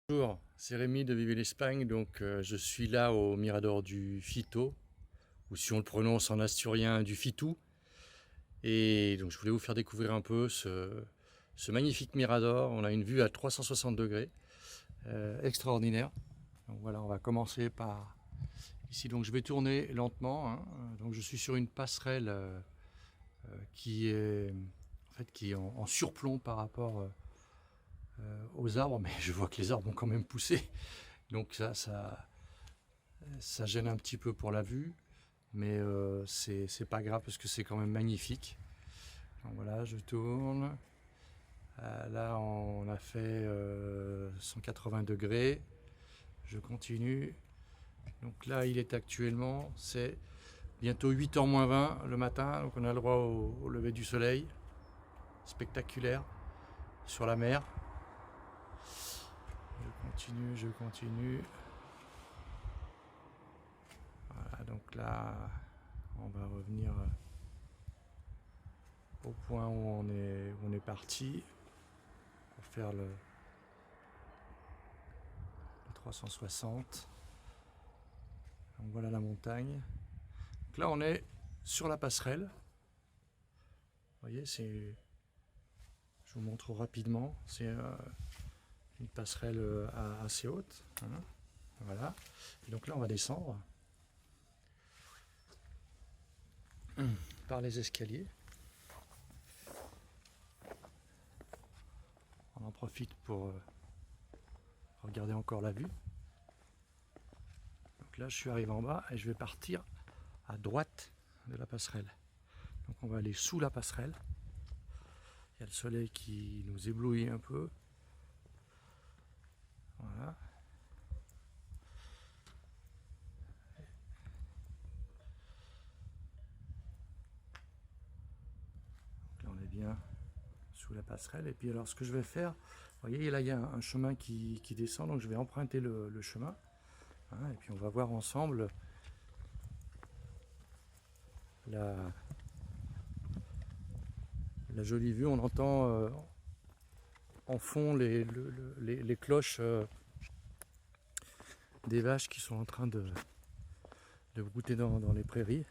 Bonjour, c'est Rémi de Vive l'Espagne. Donc, je suis là au Mirador du Fito, ou si on le prononce en asturien, du Fitou. Et donc, je voulais vous faire découvrir un peu ce magnifique Mirador. On a une vue à 360 degrés, extraordinaire. Donc voilà, on va commencer par ici. Donc, je vais tourner lentement, hein. Donc, je suis sur une passerelle qui est en surplomb par rapport aux arbres, mais je vois que les arbres ont quand même poussé. Donc ça gêne un petit peu pour la vue, mais c'est pas grave parce que c'est quand même magnifique. Donc voilà, je tourne. Là, on a fait 180 degrés. Je continue. Donc là, il est actuellement, c'est bientôt 8h moins 20 le matin. Donc on a le droit au lever du soleil. Spectaculaire sur la mer. Je continue. Voilà, donc là, on va revenir au point où on est parti pour faire le 360. Donc voilà la montagne. Donc là, on est sur la passerelle. Vous voyez, je vous montre rapidement. C'est une passerelle assez haute, hein. Voilà. Et donc là, on va descendre par les escaliers. On en profite pour regarder encore la vue. Donc là, je suis arrivé en bas et je vais partir à droite de la passerelle. Donc on va aller sous la passerelle. Il y a le soleil qui nous éblouit un peu. Voilà. Donc là, on est bien sous la passerelle. Et puis alors, ce que je vais faire, vous voyez, là, il y a un chemin qui descend. Donc je vais emprunter le chemin. Hein, et puis on va voir ensemble la jolie vue. On entend en fond les cloches des vaches qui sont en train de brouter dans les prairies.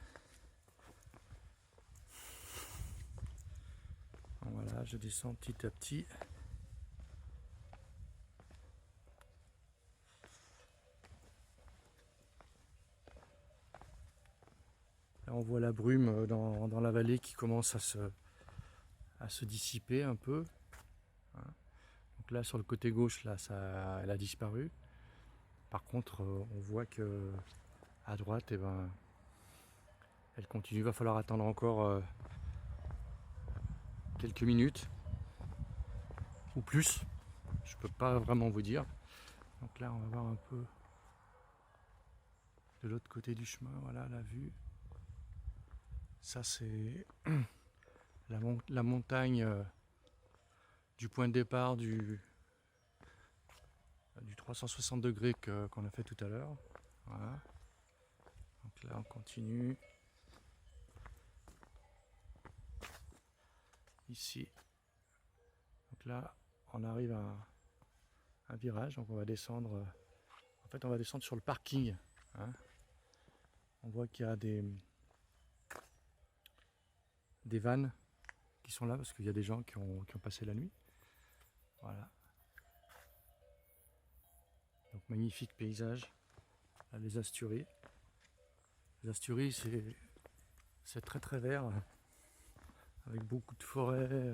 Voilà, je descends petit à petit. Là, on voit la brume dans la vallée qui commence à se dissiper un peu. Donc là, sur le côté gauche, là, elle a disparu. Par contre, on voit que à droite, eh ben, elle continue. Il va falloir attendre encore quelques minutes ou plus. Je peux pas vraiment vous dire. Donc là, on va voir un peu de l'autre côté du chemin. Voilà la vue. Ça, c'est la montagne du point de départ du 360 degrés qu'on a fait tout à l'heure. Voilà. Donc là, on continue. Ici. Donc là, on arrive à un virage. Donc on va descendre. En fait, on va descendre sur le parking. Hein. On voit qu'il y a des vannes qui sont là parce qu'il y a des gens qui ont passé la nuit. Voilà. Donc magnifique paysage. Là, les Asturies. Les Asturies, c'est très très vert, avec beaucoup de forêts,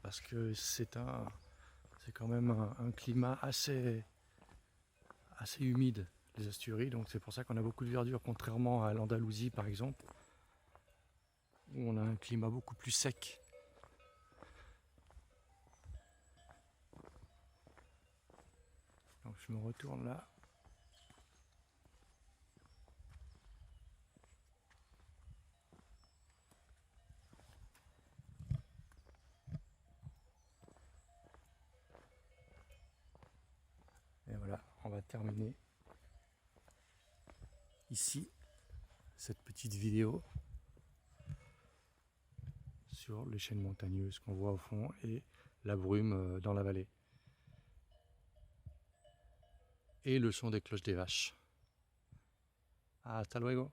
parce que c'est quand même un climat assez humide, les Asturies. Donc c'est pour ça qu'on a beaucoup de verdure, contrairement à l'Andalousie par exemple, où on a un climat beaucoup plus sec. Donc je me retourne là. Et voilà, on va terminer ici cette petite vidéo sur les chaînes montagneuses qu'on voit au fond et la brume dans la vallée. Et le son des cloches des vaches. Hasta luego.